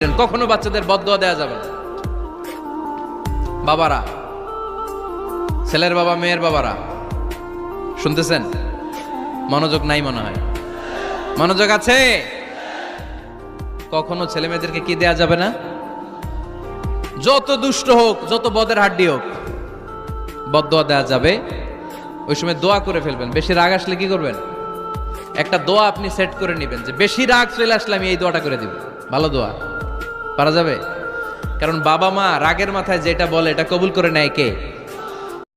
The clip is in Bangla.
কখনো বাচ্চাদের বদদোয়া দেওয়া যাবে না। বাবারা, ছেলের বাবা মেয়ের বাবারা শুনতেছেন? মনোযোগ নাই মনে হয়। মনোযোগ আছে? কখনো ছেলে মেয়েদেরকে কি দেয়া যাবে না? যত দুষ্ট হোক, যত বদের হাড্ডি হোক, বদদোয়া দেওয়া যাবে। ওই সময় দোয়া করে ফেলবেন। বেশি রাগ আসলে কি করবেন? একটা দোয়া আপনি সেট করে নেবেন যে বেশি রাগ চলে আসলে আমি এই দোয়াটা করে দিব। ভালো দোয়া পারা যাবে? কারণ বাবা মা রাগের মাথায় যেটা বলে এটা কবুল করে নেয় কে?